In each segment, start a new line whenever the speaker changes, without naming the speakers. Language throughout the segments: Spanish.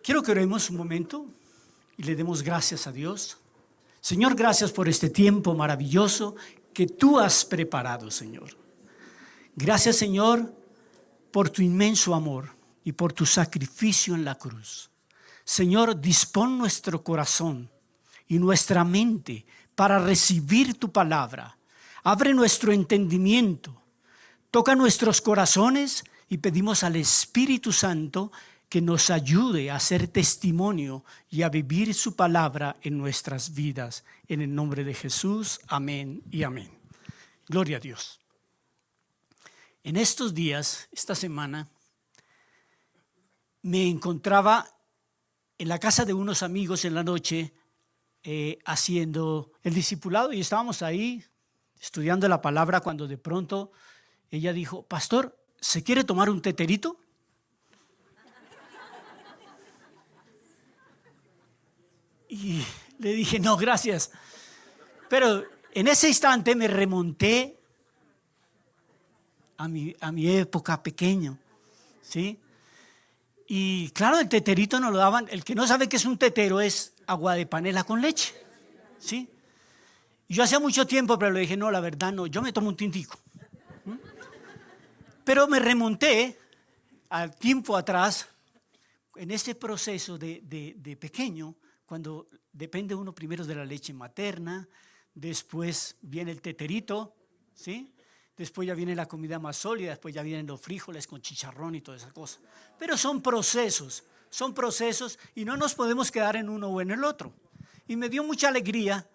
Quiero que oremos un momento y le demos gracias a Dios. Señor, gracias por este tiempo maravilloso que tú has preparado, Señor. Gracias, Señor, por tu inmenso amor y por tu sacrificio en la cruz. Señor, dispón nuestro corazón y nuestra mente para recibir tu palabra. Abre nuestro entendimiento, toca nuestros corazones y pedimos al Espíritu Santo que nos ayude a hacer testimonio y a vivir su palabra en nuestras vidas. En el nombre de Jesús, amén y amén. Gloria a Dios. En estos días, esta semana, me encontraba en la casa de unos amigos en la noche haciendo el discipulado y estábamos ahí estudiando la palabra cuando de pronto ella dijo: pastor, ¿se quiere tomar un teterito? Y le dije: no, gracias. Pero en ese instante me remonté a mi época pequeño, ¿sí? Y claro, el teterito nos lo daban. El que no sabe qué es un tetero es agua de panela con leche, ¿sí? Y yo hacía mucho tiempo, pero le dije: no, la verdad no, yo me tomo un tintico. Pero me remonté al tiempo atrás, en ese proceso de pequeño, cuando depende uno primero de la leche materna, después viene el teterito, ¿sí? Después ya viene la comida más sólida, después ya vienen los frijoles con chicharrón y todas esas cosas. Pero son procesos y no nos podemos quedar en uno o en el otro. Y me dio mucha alegría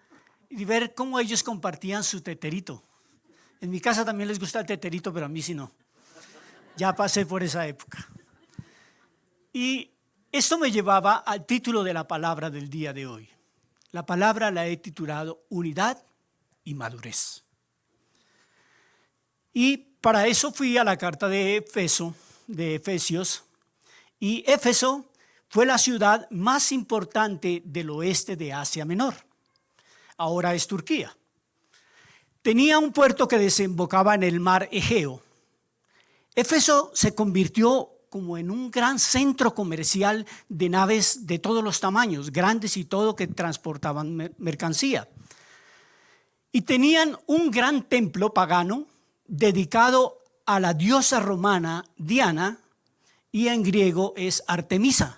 ver cómo ellos compartían su teterito. En mi casa también les gusta el teterito, pero a mí sí no. Ya pasé por esa época. Y esto me llevaba al título de la palabra del día de hoy. La palabra la he titulado Unidad y Madurez. Y para eso fui a la carta de Efesios, y Éfeso fue la ciudad más importante del oeste de Asia Menor. Ahora es Turquía. Tenía un puerto que desembocaba en el mar Egeo. Éfeso se convirtió como en un gran centro comercial de naves de todos los tamaños, grandes y todo, que transportaban mercancía. Y tenían un gran templo pagano dedicado a la diosa romana Diana, y en griego es Artemisa.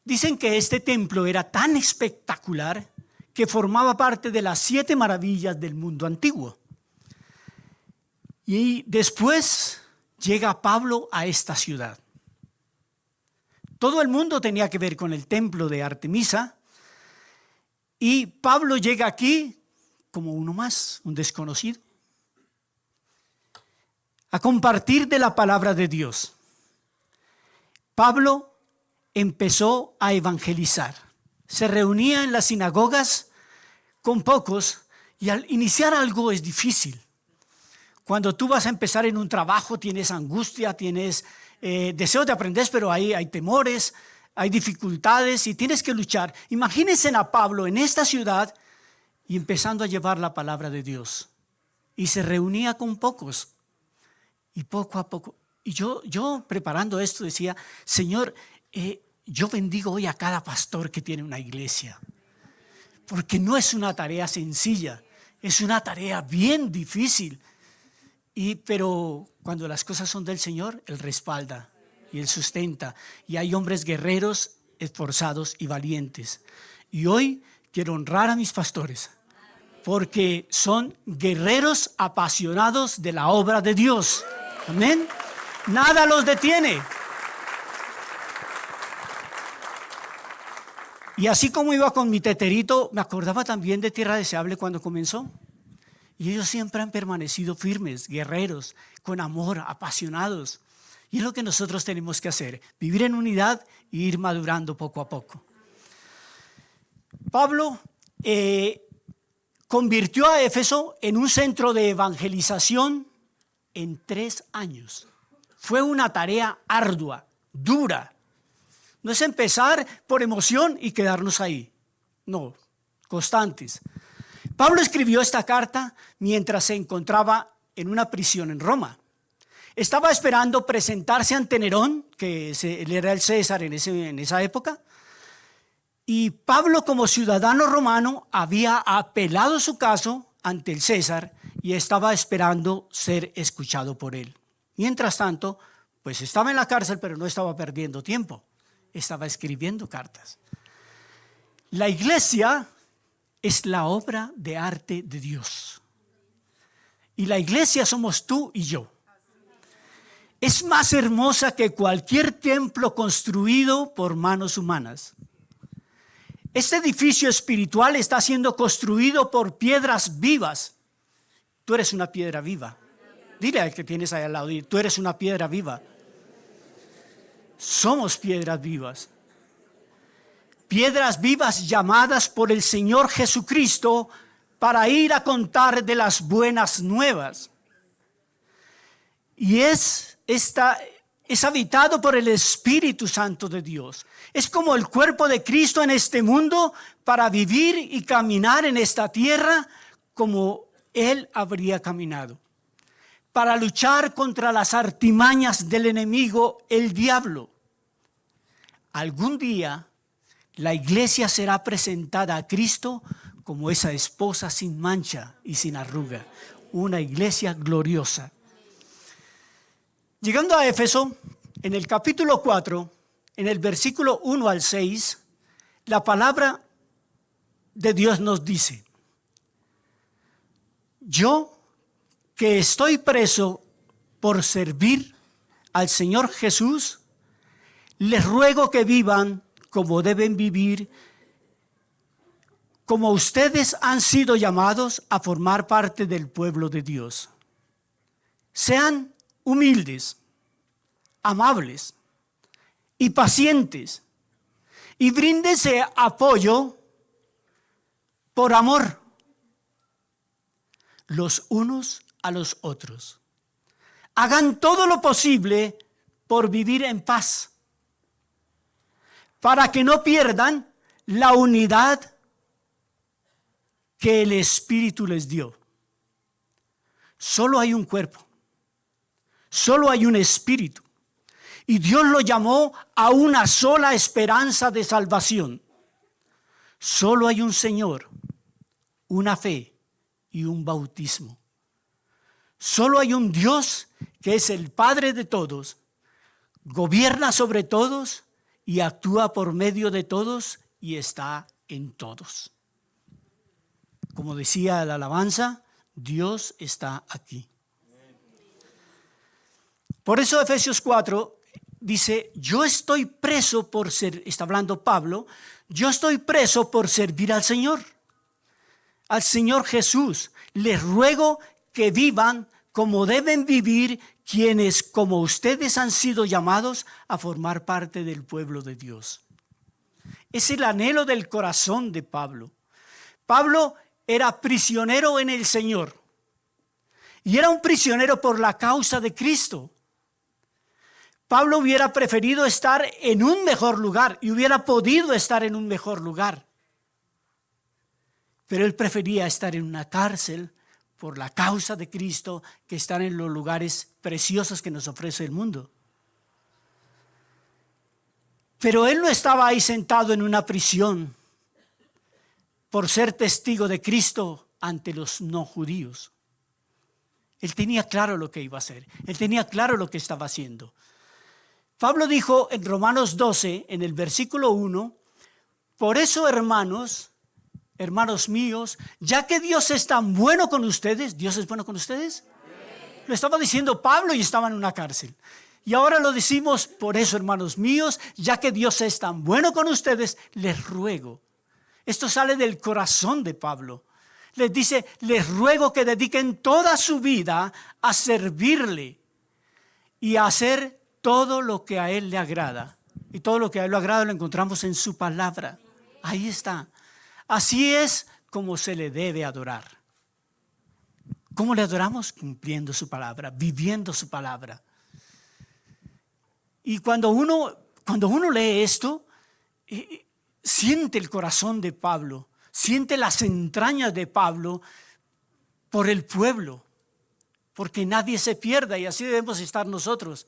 Dicen que este templo era tan espectacular que formaba parte de las 7 maravillas del mundo antiguo. Y después llega Pablo a esta ciudad. Todo el mundo tenía que ver con el templo de Artemisa, y Pablo llega aquí como uno más, un desconocido, a compartir de la palabra de Dios. Pablo empezó a evangelizar. Se reunía en las sinagogas con pocos, y al iniciar algo es difícil. Cuando tú vas a empezar en un trabajo, tienes angustia, tienes deseos de aprender, pero hay temores, hay dificultades y tienes que luchar. Imagínense a Pablo en esta ciudad y empezando a llevar la palabra de Dios. Y se reunía con pocos. Y poco a poco. Y yo preparando esto decía: Señor, yo bendigo hoy a cada pastor que tiene una iglesia. Porque no es una tarea sencilla, es una tarea bien difícil. Pero cuando las cosas son del Señor, Él respalda y Él sustenta. Y hay hombres guerreros, esforzados y valientes. Y hoy quiero honrar a mis pastores, porque son guerreros apasionados de la obra de Dios. Amén. Nada los detiene. Y así como iba con mi teterito, me acordaba también de Tierra Deseable cuando comenzó. Y ellos siempre han permanecido firmes, guerreros, con amor, apasionados. Y es lo que nosotros tenemos que hacer: vivir en unidad e ir madurando poco a poco. Pablo convirtió a Éfeso en un centro de evangelización en 3 años. Fue una tarea ardua, dura. No es empezar por emoción y quedarnos ahí. No, constantes. Pablo escribió esta carta mientras se encontraba en una prisión en Roma. Estaba esperando presentarse ante Nerón, que él era el César en esa época. Y Pablo, como ciudadano romano, había apelado su caso ante el César y estaba esperando ser escuchado por él. Mientras tanto, pues estaba en la cárcel, pero no estaba perdiendo tiempo. Estaba escribiendo cartas. La iglesia es la obra de arte de Dios. Y la iglesia somos tú y yo. Es más hermosa que cualquier templo construido por manos humanas. Este edificio espiritual está siendo construido por piedras vivas. Tú eres una piedra viva. Dile al que tienes ahí al lado, tú eres una piedra viva. Somos piedras vivas. Piedras vivas llamadas por el Señor Jesucristo para ir a contar de las buenas nuevas. Y es habitado por el Espíritu Santo de Dios. Es como el cuerpo de Cristo en este mundo para vivir y caminar en esta tierra como Él habría caminado. Para luchar contra las artimañas del enemigo, el diablo. Algún día la iglesia será presentada a Cristo como esa esposa sin mancha y sin arruga. Una iglesia gloriosa. Llegando a Éfeso, en el capítulo 4, en el versículo 1 al 6, la palabra de Dios nos dice: yo que estoy preso por servir al Señor Jesús, les ruego que vivan como deben vivir, como ustedes han sido llamados a formar parte del pueblo de Dios. Sean humildes, amables y pacientes, y bríndense apoyo por amor los unos a los otros. Hagan todo lo posible por vivir en paz, para que no pierdan la unidad que el Espíritu les dio. Solo hay un cuerpo, solo hay un Espíritu, y Dios lo llamó a una sola esperanza de salvación. Solo hay un Señor, una fe y un bautismo. Solo hay un Dios que es el Padre de todos, gobierna sobre todos y actúa por medio de todos y está en todos. Como decía la alabanza, Dios está aquí. Por eso Efesios 4 dice: yo estoy preso por está hablando Pablo, yo estoy preso por servir al Señor Jesús. Les ruego que vivan como deben vivir quienes, como ustedes, han sido llamados a formar parte del pueblo de Dios. Es el anhelo del corazón de Pablo. Pablo era prisionero en el Señor y era un prisionero por la causa de Cristo. Pablo hubiera preferido estar en un mejor lugar y hubiera podido estar en un mejor lugar. Pero él prefería estar en una cárcel por la causa de Cristo que estar en los lugares preciosos que nos ofrece el mundo. Pero él no estaba ahí sentado en una prisión por ser testigo de Cristo ante los no judíos. Él tenía claro lo que iba a hacer. Él tenía claro lo que estaba haciendo. Pablo dijo en Romanos 12, en el versículo 1, por eso, hermanos míos, ya que Dios es tan bueno con ustedes, ¿Dios es bueno con ustedes? Sí. Lo estaba diciendo Pablo y estaba en una cárcel. Y ahora lo decimos, por eso, hermanos míos, ya que Dios es tan bueno con ustedes, les ruego. Esto sale del corazón de Pablo. Les dice, les ruego que dediquen toda su vida a servirle y a hacer todo lo que a Él le agrada. Y todo lo que a Él le agrada lo encontramos en su palabra. Ahí está. Así es como se le debe adorar. ¿Cómo le adoramos? Cumpliendo su palabra, viviendo su palabra. Y cuando uno lee esto, siente el corazón de Pablo, siente las entrañas de Pablo por el pueblo porque nadie se pierda, y así debemos estar nosotros,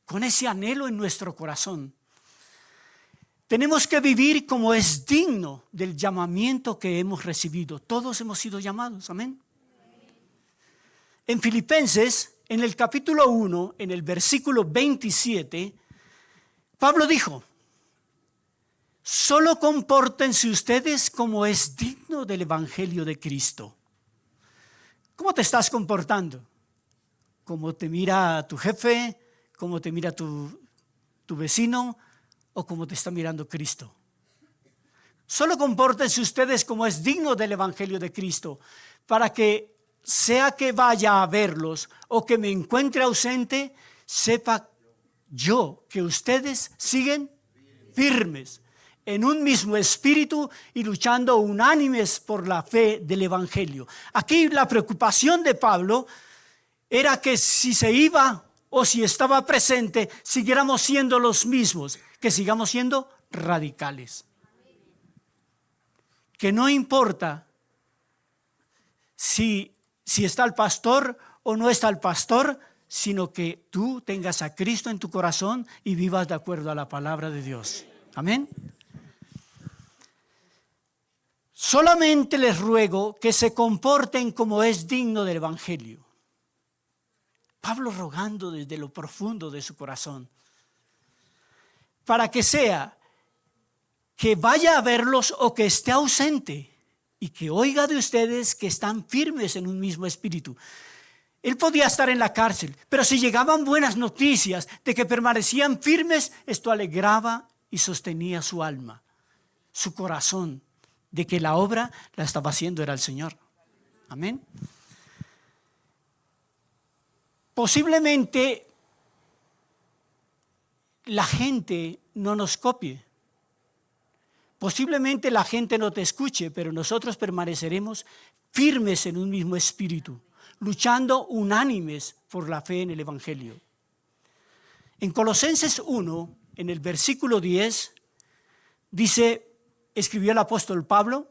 con ese anhelo en nuestro corazón. Tenemos que vivir como es digno del llamamiento que hemos recibido. Todos hemos sido llamados, amén. En Filipenses, en el capítulo 1, en el versículo 27, Pablo dijo: solo compórtense ustedes como es digno del evangelio de Cristo. ¿Cómo te estás comportando? ¿Cómo te mira tu jefe? ¿Cómo te mira tu vecino? ¿O cómo te está mirando Cristo? Solo compórtense ustedes como es digno del evangelio de Cristo, para que sea que vaya a verlos o que me encuentre ausente, sepa yo que ustedes siguen firmes en un mismo espíritu y luchando unánimes por la fe del evangelio. Aquí la preocupación de Pablo era que si se iba o si estaba presente, siguiéramos siendo los mismos, que sigamos siendo radicales. Que no importa si está el pastor o no está el pastor, sino que tú tengas a Cristo en tu corazón y vivas de acuerdo a la palabra de Dios. Amén. Solamente les ruego que se comporten como es digno del evangelio. Pablo rogando desde lo profundo de su corazón, para que sea que vaya a verlos o que esté ausente y que oiga de ustedes que están firmes en un mismo espíritu. Él podía estar en la cárcel, pero si llegaban buenas noticias de que permanecían firmes, esto alegraba y sostenía su alma, su corazón, de que la obra la estaba haciendo era el Señor. Amén. Posiblemente la gente no nos copie. Posiblemente la gente no te escuche, pero nosotros permaneceremos firmes en un mismo espíritu, luchando unánimes por la fe en el evangelio. En Colosenses 1, en el versículo 10, escribió el apóstol Pablo: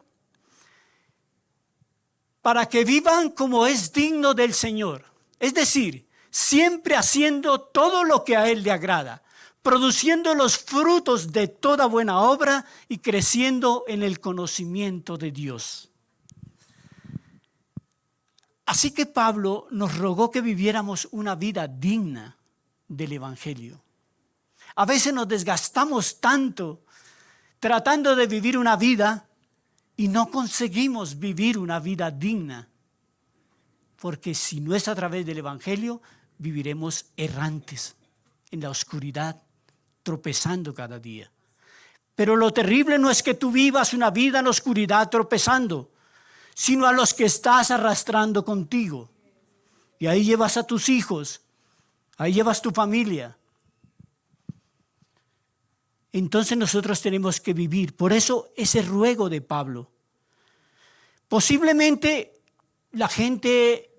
para que vivan como es digno del Señor. Es decir, siempre haciendo todo lo que a Él le agrada, produciendo los frutos de toda buena obra y creciendo en el conocimiento de Dios. Así que Pablo nos rogó que viviéramos una vida digna del evangelio. A veces nos desgastamos tanto tratando de vivir una vida y no conseguimos vivir una vida digna. Porque si no es a través del evangelio, viviremos errantes en la oscuridad, tropezando cada día. Pero lo terrible no es que tú vivas una vida en la oscuridad tropezando, sino a los que estás arrastrando contigo. Y ahí llevas a tus hijos, ahí llevas tu familia. Entonces nosotros tenemos que vivir. Por eso ese ruego de Pablo. Posiblemente la gente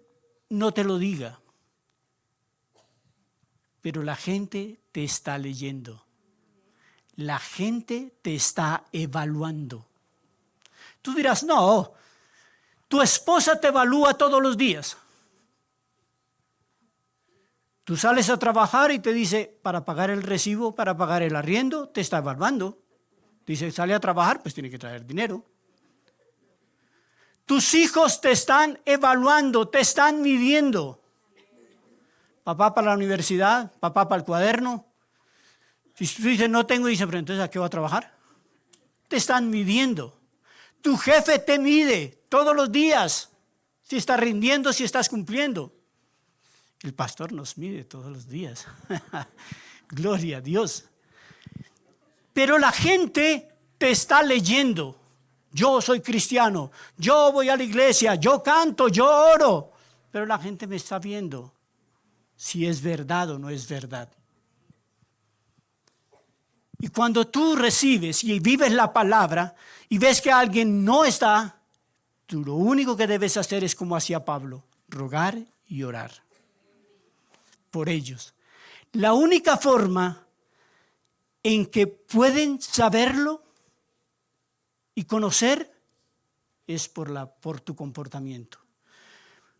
no te lo diga, pero la gente te está leyendo. La gente te está evaluando. Tú dirás: no, tu esposa te evalúa todos los días. Tú sales a trabajar y te dice, para pagar el recibo, para pagar el arriendo, te está evaluando. Dice, sale a trabajar, pues tiene que traer dinero. Tus hijos te están evaluando, te están midiendo. Papá para la universidad, papá para el cuaderno. Si tú dices, no tengo, dice, pero entonces ¿a qué voy a trabajar? Te están midiendo. Tu jefe te mide todos los días. Si estás rindiendo, si estás cumpliendo. El pastor nos mide todos los días. Gloria a Dios. Pero la gente te está leyendo. Yo soy cristiano, yo voy a la iglesia, yo canto, yo oro. Pero la gente me está viendo si es verdad o no es verdad. Y cuando tú recibes y vives la palabra y ves que alguien no está, tú lo único que debes hacer es como hacía Pablo, rogar y orar por ellos. La única forma en que pueden saberlo y conocer es por tu comportamiento.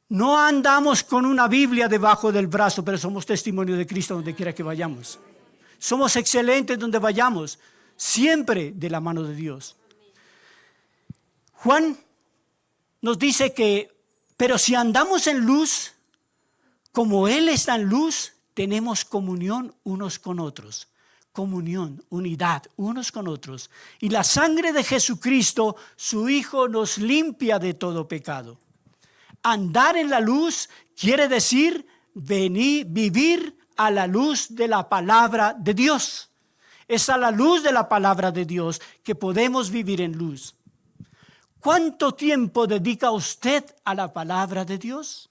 No andamos con una Biblia debajo del brazo, pero somos testimonio de Cristo donde quiera que vayamos. Somos excelentes donde vayamos, siempre de la mano de Dios. Juan nos dice que, pero si andamos en luz, como Él está en luz, tenemos comunión unos con otros. Comunión, unidad, unos con otros. Y la sangre de Jesucristo, su Hijo, nos limpia de todo pecado. Andar en la luz quiere decir vivir a la luz de la palabra de Dios. Es a la luz de la palabra de Dios que podemos vivir en luz. ¿Cuánto tiempo dedica usted a la palabra de Dios?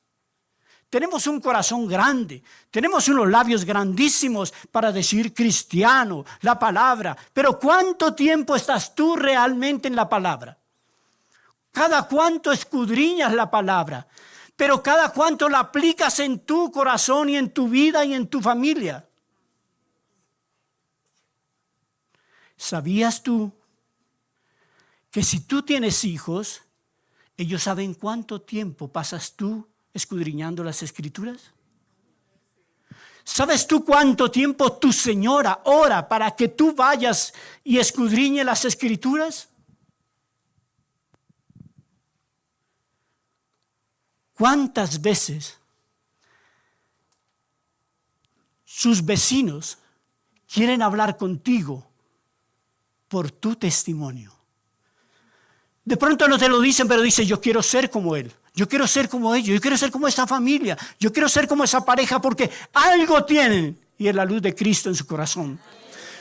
Tenemos un corazón grande, tenemos unos labios grandísimos para decir cristiano, la palabra. Pero ¿cuánto tiempo estás tú realmente en la palabra? Cada cuánto escudriñas la palabra, pero cada cuánto la aplicas en tu corazón y en tu vida y en tu familia. ¿Sabías tú que si tú tienes hijos, ellos saben cuánto tiempo pasas tú escudriñando las Escrituras? ¿Sabes tú cuánto tiempo tu señora ora para que tú vayas y escudriñes las Escrituras? ¿Cuántas veces sus vecinos quieren hablar contigo por tu testimonio? De pronto no te lo dicen, pero dicen, yo quiero ser como él. Yo quiero ser como ellos, yo quiero ser como esa familia, yo quiero ser como esa pareja porque algo tienen y es la luz de Cristo en su corazón.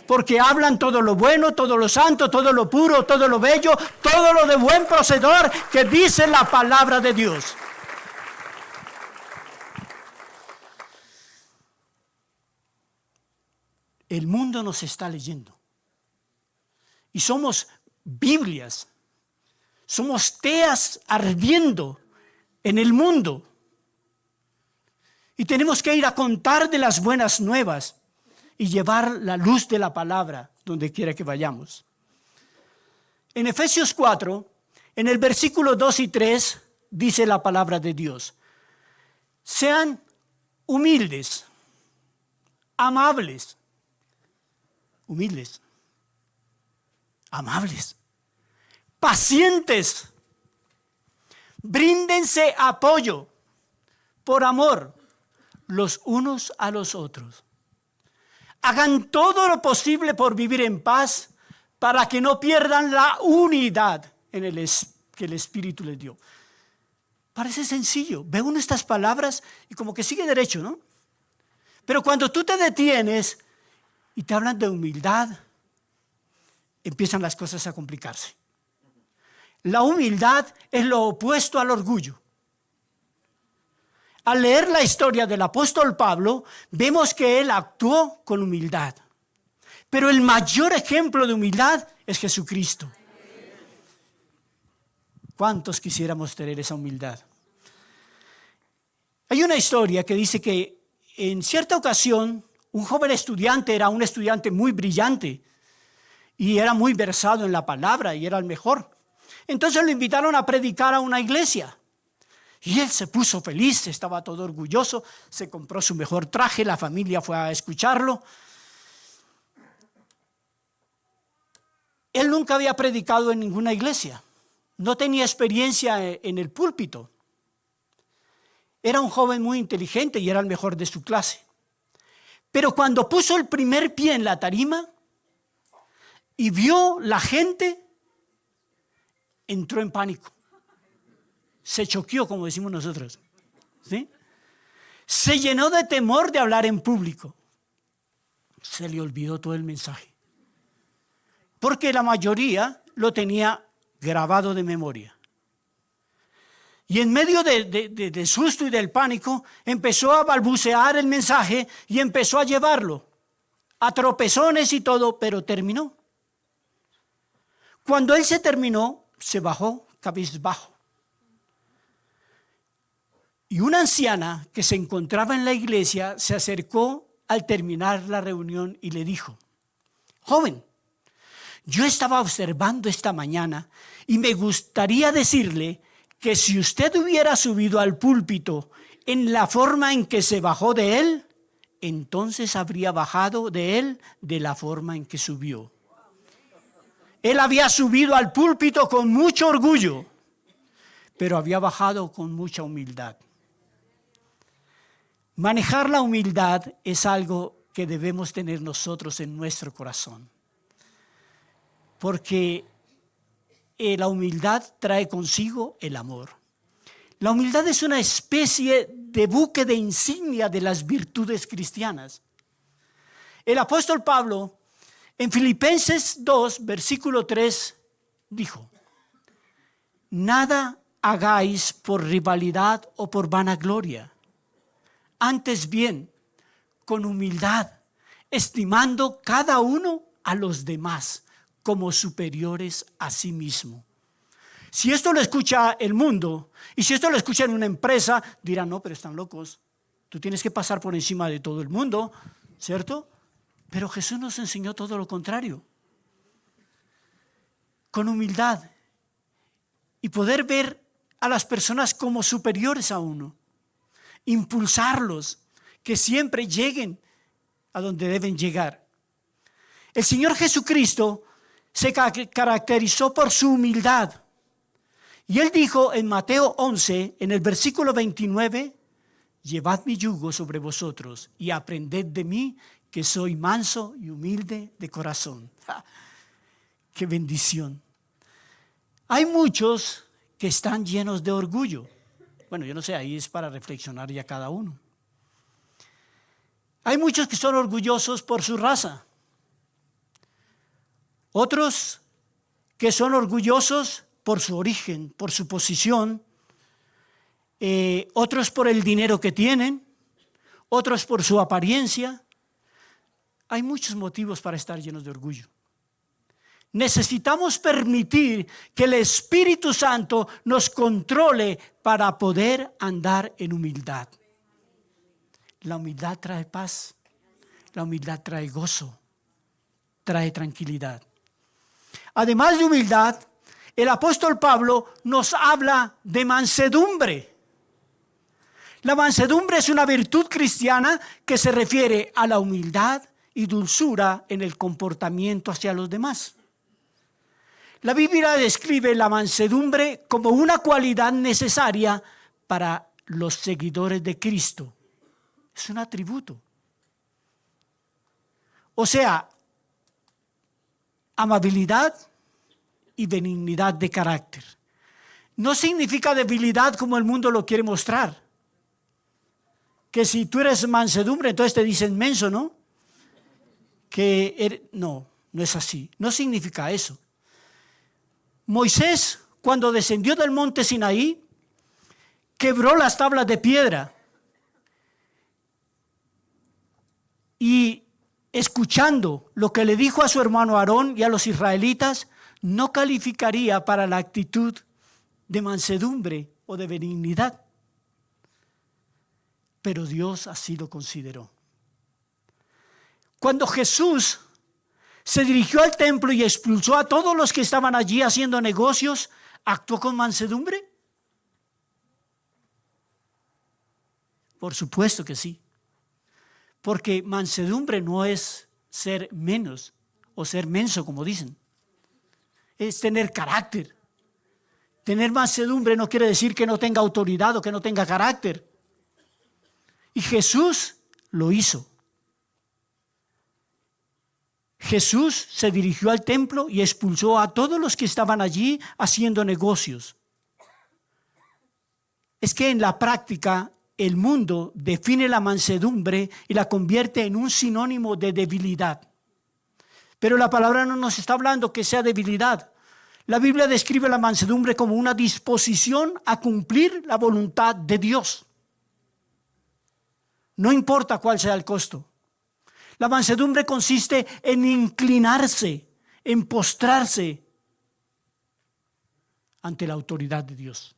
Porque hablan todo lo bueno, todo lo santo, todo lo puro, todo lo bello, todo lo de buen proceder que dice la palabra de Dios. El mundo nos está leyendo y somos Biblias, somos teas ardiendo en el mundo. Y tenemos que ir a contar de las buenas nuevas y llevar la luz de la palabra donde quiera que vayamos. En Efesios 4, en el versículo 2 y 3, dice la palabra de Dios. Sean humildes, amables, pacientes. Bríndense apoyo por amor los unos a los otros. Hagan todo lo posible por vivir en paz para que no pierdan la unidad que el Espíritu les dio. Parece sencillo. Ve uno estas palabras y como que sigue derecho, ¿no? Pero cuando tú te detienes y te hablan de humildad, empiezan las cosas a complicarse. La humildad es lo opuesto al orgullo. Al leer la historia del apóstol Pablo, vemos que él actuó con humildad. Pero el mayor ejemplo de humildad es Jesucristo. ¿Cuántos quisiéramos tener esa humildad? Hay una historia que dice que en cierta ocasión un joven estudiante era un estudiante muy brillante y era muy versado en la palabra y era el mejor. Entonces lo invitaron a predicar a una iglesia. Y él se puso feliz, estaba todo orgulloso, se compró su mejor traje, la familia fue a escucharlo. Él nunca había predicado en ninguna iglesia, no tenía experiencia en el púlpito. Era un joven muy inteligente y era el mejor de su clase. Pero cuando puso el primer pie en la tarima y vio la gente, entró en pánico. Se choqueó, como decimos nosotros. ¿Sí? Se llenó de temor de hablar en público. Se le olvidó todo el mensaje. Porque la mayoría lo tenía grabado de memoria. Y en medio de susto y del pánico, empezó a balbucear el mensaje y empezó a llevarlo. A tropezones y todo, pero terminó. Cuando él se terminó, se bajó cabizbajo. Y una anciana que se encontraba en la iglesia se acercó al terminar la reunión y le dijo: joven, yo estaba observando esta mañana y me gustaría decirle que si usted hubiera subido al púlpito en la forma en que se bajó de él, entonces habría bajado de él de la forma en que subió. Él había subido al púlpito con mucho orgullo, pero había bajado con mucha humildad. Manejar la humildad es algo que debemos tener nosotros en nuestro corazón, porque la humildad trae consigo el amor. La humildad es una especie de buque de insignia de las virtudes cristianas. El apóstol Pablo en Filipenses 2, versículo 3, dijo: nada hagáis por rivalidad o por vanagloria, antes bien, con humildad, estimando cada uno a los demás como superiores a sí mismo. Si esto lo escucha el mundo, y si esto lo escucha en una empresa, dirán: no, pero están locos. Tú tienes que pasar por encima de todo el mundo, ¿cierto? Pero Jesús nos enseñó todo lo contrario. Con humildad y poder ver a las personas como superiores a uno. Impulsarlos, que siempre lleguen a donde deben llegar. El Señor Jesucristo se caracterizó por su humildad. Y Él dijo en Mateo 11, en el versículo 29, llevad mi yugo sobre vosotros y aprended de mí, que soy manso y humilde de corazón. ¡Ja! ¡Qué bendición! Hay muchos que están llenos de orgullo. Bueno, yo no sé, ahí es para reflexionar ya cada uno. Hay muchos que son orgullosos por su raza. Otros que son orgullosos por su origen, por su posición. Otros por el dinero que tienen. Otros por su apariencia. Hay muchos motivos para estar llenos de orgullo. Necesitamos permitir que el Espíritu Santo nos controle para poder andar en humildad. La humildad trae paz. La humildad trae gozo. Trae tranquilidad. Además de humildad, el apóstol Pablo nos habla de mansedumbre. La mansedumbre es una virtud cristiana que se refiere a la humildad y dulzura en el comportamiento hacia los demás. La Biblia describe la mansedumbre como una cualidad necesaria para los seguidores de Cristo. Es un atributo. O sea, amabilidad y benignidad de carácter. No significa debilidad como el mundo lo quiere mostrar. Que si tú eres mansedumbre, entonces te dicen menso, ¿no? No es así. No significa eso. Moisés, cuando descendió del monte Sinaí, quebró las tablas de piedra. Y escuchando lo que le dijo a su hermano Aarón y a los israelitas, no calificaría para la actitud de mansedumbre o de benignidad. Pero Dios así lo consideró. Cuando Jesús se dirigió al templo y expulsó a todos los que estaban allí haciendo negocios, ¿actuó con mansedumbre? Por supuesto que sí. Porque mansedumbre no es ser menos o ser menso, como dicen. Es tener carácter. Tener mansedumbre no quiere decir que no tenga autoridad o que no tenga carácter. Y Jesús lo hizo. Jesús se dirigió al templo y expulsó a todos los que estaban allí haciendo negocios. Es que en la práctica el mundo define la mansedumbre y la convierte en un sinónimo de debilidad. Pero la palabra no nos está hablando que sea debilidad. La Biblia describe la mansedumbre como una disposición a cumplir la voluntad de Dios. No importa cuál sea el costo. La mansedumbre consiste en inclinarse, en postrarse ante la autoridad de Dios.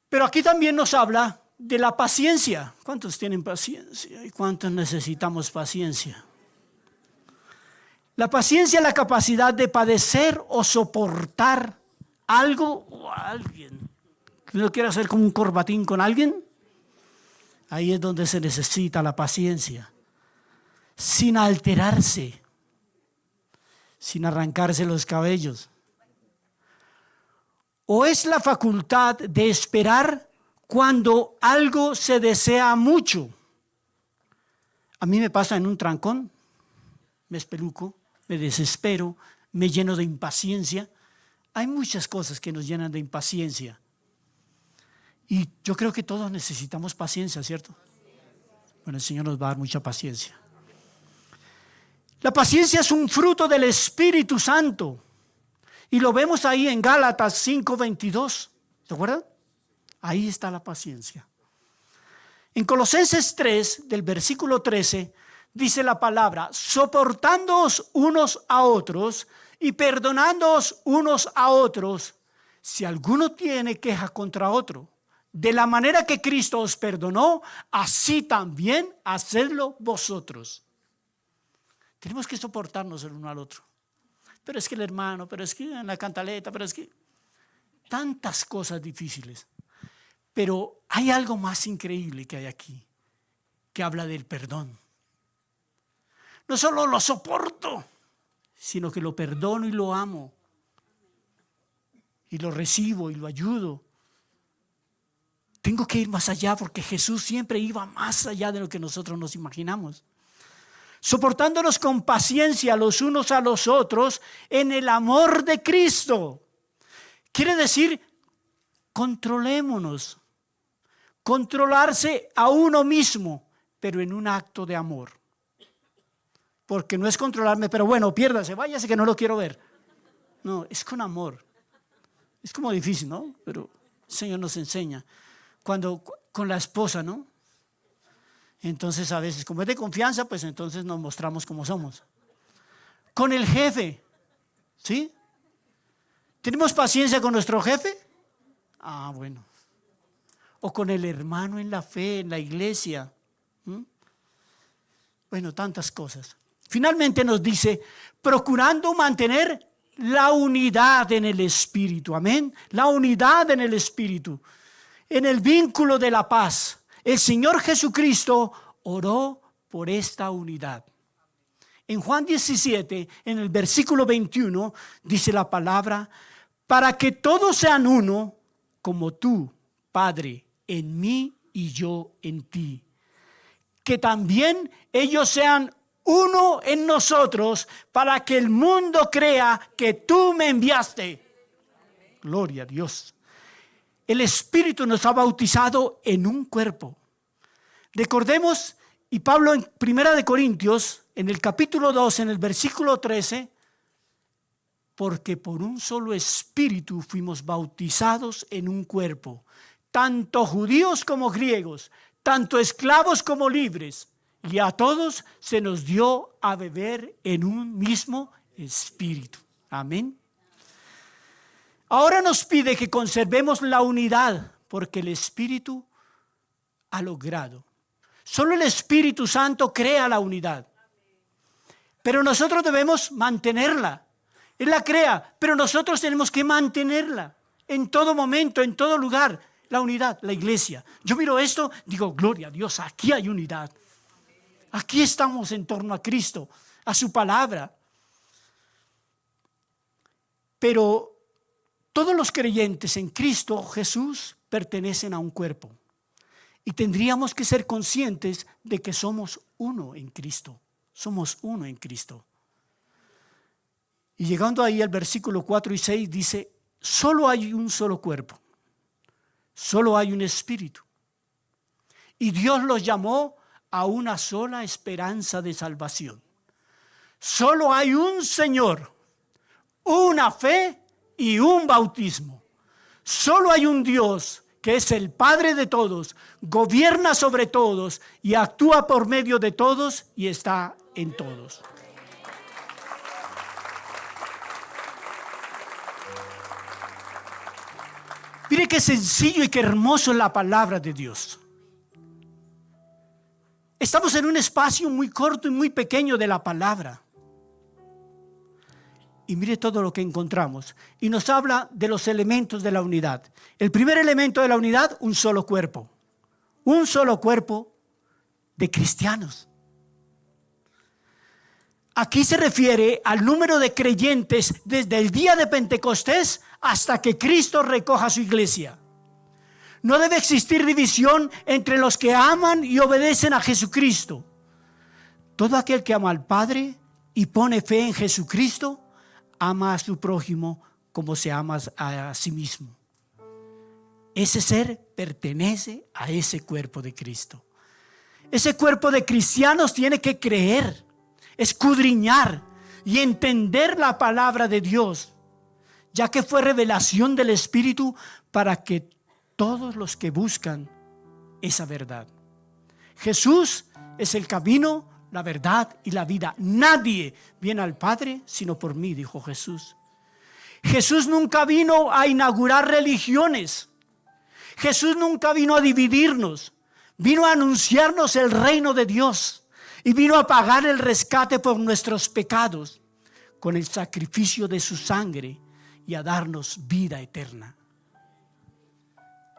Pero aquí también nos habla de la paciencia. ¿Cuántos tienen paciencia y cuántos necesitamos paciencia? La paciencia es la capacidad de padecer o soportar algo o a alguien, que uno quiere hacer como un corbatín con alguien, ahí es donde se necesita la paciencia, sin alterarse, sin arrancarse los cabellos. O es la facultad de esperar cuando algo se desea mucho. A mí me pasa en un trancón, me espeluco, me desespero, me lleno de impaciencia. Hay muchas cosas que nos llenan de impaciencia. Y yo creo que todos necesitamos paciencia, ¿cierto? Bueno, el Señor nos va a dar mucha paciencia. La paciencia es un fruto del Espíritu Santo. Y lo vemos ahí en Gálatas 5:22. ¿Se acuerdan? Ahí está la paciencia. En Colosenses 3, del versículo 13, dice la palabra: soportándoos unos a otros y perdonándoos unos a otros, si alguno tiene queja contra otro. De la manera que Cristo os perdonó, así también hacedlo vosotros. Tenemos que soportarnos el uno al otro. Pero es que el hermano, pero es que en la cantaleta, pero es que tantas cosas difíciles. Pero hay algo más increíble que hay aquí, que habla del perdón. No solo lo soporto, sino que lo perdono y lo amo. Y lo recibo y lo ayudo. Tengo que ir más allá porque Jesús siempre iba más allá de lo que nosotros nos imaginamos. Soportándonos con paciencia los unos a los otros en el amor de Cristo. Quiere decir, controlémonos. Controlarse a uno mismo, pero en un acto de amor. Porque no es controlarme, pero bueno, piérdase, váyase que no lo quiero ver. No, es con amor. Es como difícil, ¿no? Pero el Señor nos enseña. Cuando con la esposa, ¿no? Entonces a veces, como es de confianza, pues entonces nos mostramos como somos. Con el jefe, ¿sí? ¿Tenemos paciencia con nuestro jefe? Ah, bueno. O con el hermano en la fe, en la iglesia. Bueno, tantas cosas. Finalmente nos dice, procurando mantener la unidad en el Espíritu. Amén. La unidad en el Espíritu. En el vínculo de la paz. El Señor Jesucristo oró por esta unidad. En Juan 17, en el versículo 21, dice la palabra, para que todos sean uno, como tú, Padre, en mí y yo en ti. Que también ellos sean uno en nosotros, para que el mundo crea que tú me enviaste. Gloria a Dios. El Espíritu nos ha bautizado en un cuerpo. Recordemos, y Pablo en 1 Corintios, en el capítulo 2, en el versículo 13, porque por un solo Espíritu fuimos bautizados en un cuerpo, tanto judíos como griegos, tanto esclavos como libres, y a todos se nos dio a beber en un mismo Espíritu. Amén. Ahora nos pide que conservemos la unidad, porque el Espíritu ha logrado. Solo el Espíritu Santo crea la unidad. Pero nosotros debemos mantenerla. Él la crea, pero nosotros tenemos que mantenerla. En todo momento, en todo lugar, la unidad, la iglesia. Yo miro esto, digo, gloria a Dios, aquí hay unidad. Aquí estamos en torno a Cristo, a su palabra. Pero todos los creyentes en Cristo Jesús pertenecen a un cuerpo. Y tendríamos que ser conscientes de que somos uno en Cristo. Somos uno en Cristo. Y llegando ahí al versículo 4 y 6 dice, solo hay un solo cuerpo. Solo hay un espíritu. Y Dios los llamó a una sola esperanza de salvación. Solo hay un Señor, una fe y un bautismo. Solo hay un Dios que es el Padre de todos, gobierna sobre todos y actúa por medio de todos y está en todos. Mire qué sencillo y qué hermoso es la palabra de Dios. Estamos en un espacio muy corto y muy pequeño de la palabra. Y mire todo lo que encontramos. Y nos habla de los elementos de la unidad. El primer elemento de la unidad, un solo cuerpo. Un solo cuerpo de cristianos. Aquí se refiere al número de creyentes desde el día de Pentecostés hasta que Cristo recoja su iglesia. No debe existir división entre los que aman y obedecen a Jesucristo. Todo aquel que ama al Padre y pone fe en Jesucristo, ama a su prójimo como se ama a sí mismo. Ese ser pertenece a ese cuerpo de Cristo. Ese cuerpo de cristianos tiene que creer, escudriñar y entender la palabra de Dios, ya que fue revelación del Espíritu para que todos los que buscan esa verdad. Jesús es el camino, la verdad y la vida. Nadie viene al Padre sino por mí, dijo Jesús. Jesús nunca vino a inaugurar religiones. Jesús nunca vino a dividirnos. Vino a anunciarnos el reino de Dios y vino a pagar el rescate por nuestros pecados con el sacrificio de su sangre y a darnos vida eterna.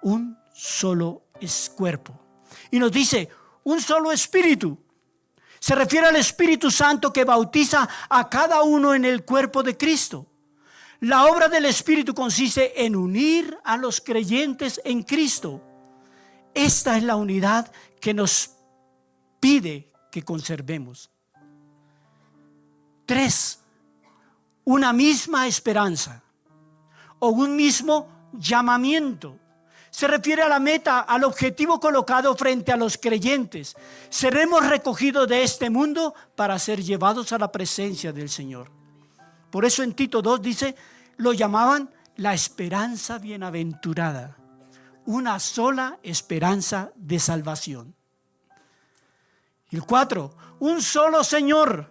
Un solo cuerpo. Y nos dice, un solo espíritu. Se refiere al Espíritu Santo que bautiza a cada uno en el cuerpo de Cristo. La obra del Espíritu consiste en unir a los creyentes en Cristo. Esta es la unidad que nos pide que conservemos. 3. Una misma esperanza o un mismo llamamiento. Se refiere a la meta, al objetivo colocado frente a los creyentes. Seremos recogidos de este mundo para ser llevados a la presencia del Señor. Por eso en Tito 2 dice, lo llamaban la esperanza bienaventurada. Una sola esperanza de salvación. Y el 4, un solo Señor,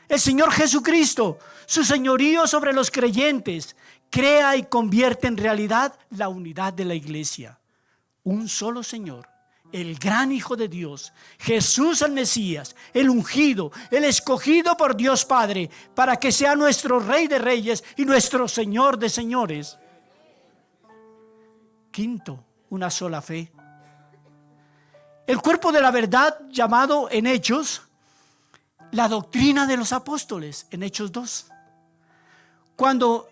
el Señor Jesucristo, su señorío sobre los creyentes, crea y convierte en realidad la unidad de la iglesia. Un solo Señor, el gran Hijo de Dios, Jesús el Mesías, el ungido, el escogido por Dios Padre, para que sea nuestro Rey de Reyes y nuestro Señor de Señores. 5, una sola fe. El cuerpo de la verdad, llamado en Hechos, la doctrina de los apóstoles, en Hechos 2. Cuando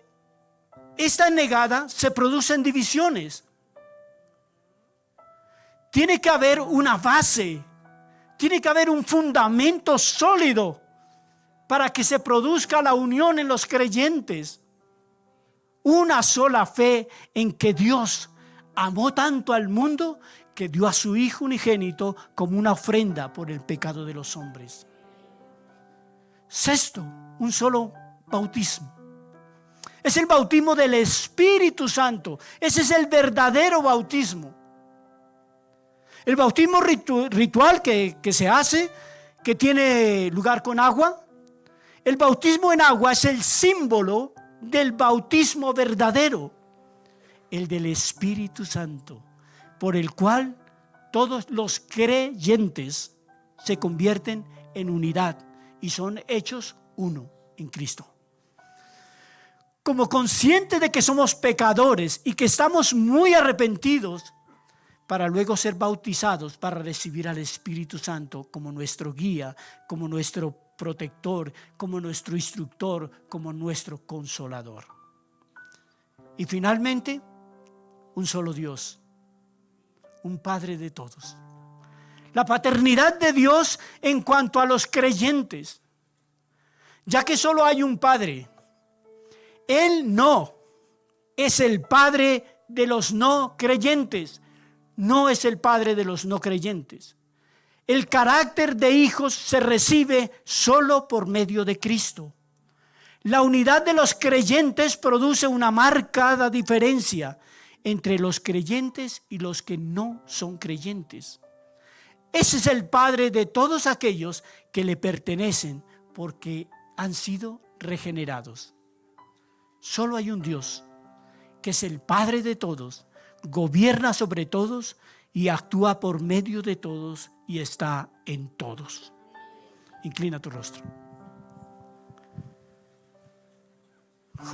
esta es negada, se producen divisiones. Tiene que haber una base, tiene que haber un fundamento sólido para que se produzca la unión en los creyentes. Una sola fe en que Dios amó tanto al mundo que dio a su Hijo unigénito como una ofrenda por el pecado de los hombres. 6, un solo bautismo. Es el bautismo del Espíritu Santo. Ese es el verdadero bautismo. El bautismo ritual que se hace, que tiene lugar con agua. El bautismo en agua es el símbolo del bautismo verdadero, el del Espíritu Santo, por el cual todos los creyentes se convierten en unidad y son hechos uno en Cristo. Como conscientes de que somos pecadores y que estamos muy arrepentidos, para luego ser bautizados para recibir al Espíritu Santo como nuestro guía, como nuestro protector, como nuestro instructor, como nuestro consolador. Y finalmente, un solo Dios, un Padre de todos. La paternidad de Dios en cuanto a los creyentes, ya que solo hay un Padre. Él no es el Padre de los no creyentes. No es el Padre de los no creyentes. El carácter de hijos se recibe solo por medio de Cristo. La unidad de los creyentes produce una marcada diferencia entre los creyentes y los que no son creyentes. Ese es el Padre de todos aquellos que le pertenecen porque han sido regenerados. Solo hay un Dios, que es el Padre de todos, gobierna sobre todos y actúa por medio de todos y está en todos. Inclina tu rostro.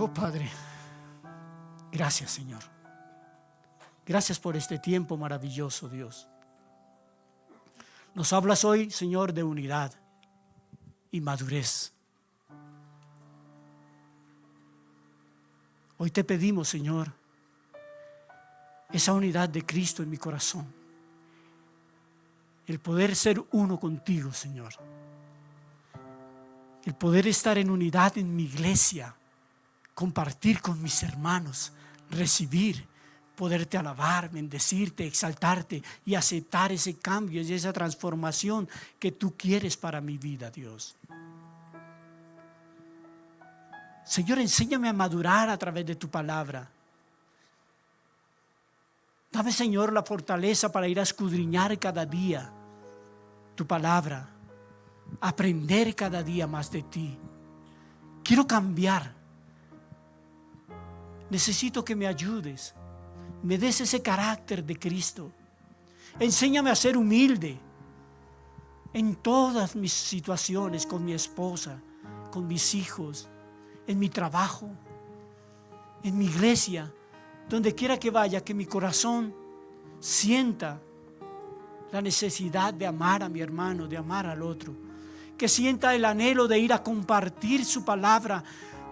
Oh Padre, gracias Señor. Gracias por este tiempo maravilloso, Dios. Nos hablas hoy, Señor, de unidad y madurez. Hoy te pedimos, Señor, esa unidad de Cristo en mi corazón. El poder ser uno contigo, Señor. El poder estar en unidad en mi iglesia, compartir con mis hermanos, recibir, poderte alabar, bendecirte, exaltarte y aceptar ese cambio y esa transformación que tú quieres para mi vida, Dios. Señor, enséñame a madurar a través de tu palabra. Dame, Señor, la fortaleza para ir a escudriñar cada día tu palabra, aprender cada día más de ti. Quiero cambiar. Necesito que me ayudes, me des ese carácter de Cristo. Enséñame a ser humilde en todas mis situaciones, con mi esposa, con mis hijos, en mi trabajo, en mi iglesia, donde quiera que vaya, que mi corazón sienta la necesidad de amar a mi hermano, de amar al otro, que sienta el anhelo de ir a compartir su palabra,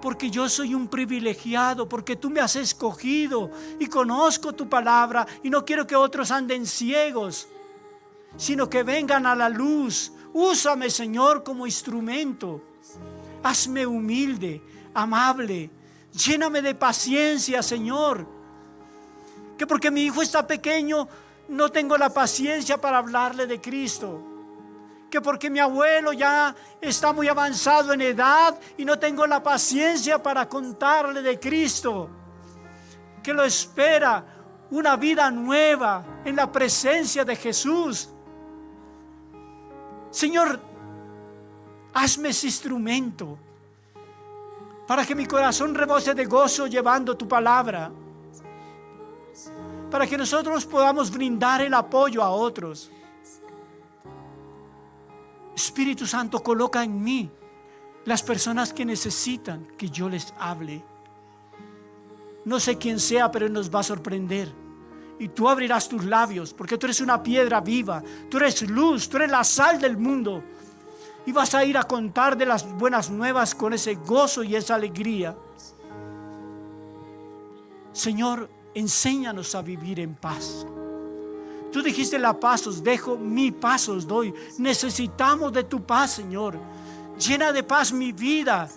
porque yo soy un privilegiado, porque tú me has escogido y conozco tu palabra y no quiero que otros anden ciegos, sino que vengan a la luz. Úsame, Señor, como instrumento. Hazme humilde, amable, lléname de paciencia, Señor, que porque mi hijo está pequeño no tengo la paciencia para hablarle de Cristo, que porque mi abuelo ya está muy avanzado en edad y no tengo la paciencia para contarle de Cristo, que lo espera una vida nueva en la presencia de Jesús. Señor, hazme ese instrumento para que mi corazón rebose de gozo llevando tu palabra, para que nosotros podamos brindar el apoyo a otros. Espíritu Santo, coloca en mí las personas que necesitan que yo les hable. No sé quién sea, pero nos va a sorprender. Y tú abrirás tus labios, porque tú eres una piedra viva, tú eres luz, tú eres la sal del mundo. Y vas a ir a contar de las buenas nuevas con ese gozo y esa alegría. Señor, enséñanos a vivir en paz. Tú dijiste: la paz os dejo, mi paz os doy. Necesitamos de tu paz, Señor. Llena de paz mi vida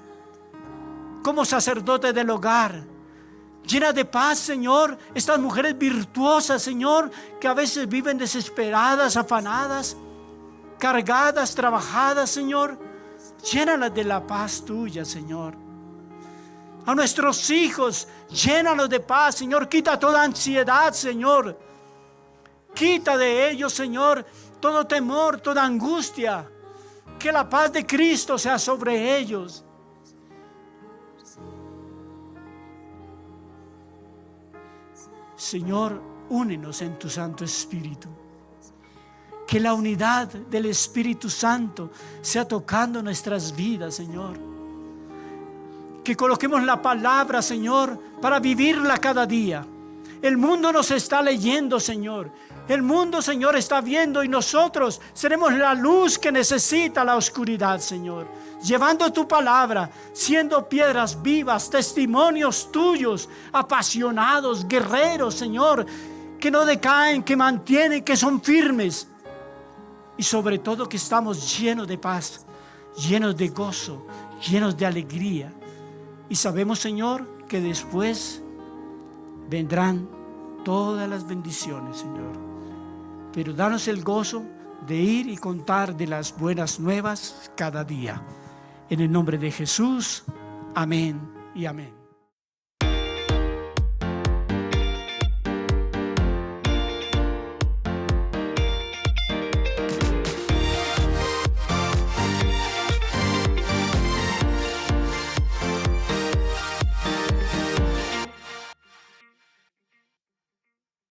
como sacerdote del hogar. Llena de paz, Señor, estas mujeres virtuosas, Señor, que a veces viven desesperadas, afanadas, cargadas, trabajadas, Señor. Llénalas de la paz tuya, Señor. A nuestros hijos, llénalos de paz, Señor. Quita toda ansiedad, Señor. Quita de ellos, Señor, todo temor, toda angustia. Que la paz de Cristo sea sobre ellos. Señor, únenos en tu Santo Espíritu. Que la unidad del Espíritu Santo sea tocando nuestras vidas, Señor. Que coloquemos la palabra, Señor, para vivirla cada día. El mundo nos está leyendo, Señor. El mundo, Señor, está viendo, y nosotros seremos la luz que necesita la oscuridad, Señor. Llevando tu palabra, siendo piedras vivas, testimonios tuyos, apasionados, guerreros, Señor, que no decaen, que mantienen, que son firmes. Y sobre todo que estamos llenos de paz, llenos de gozo, llenos de alegría. Y sabemos, Señor, que después vendrán todas las bendiciones, Señor. Pero danos el gozo de ir y contar de las buenas nuevas cada día. En el nombre de Jesús, amén y amén.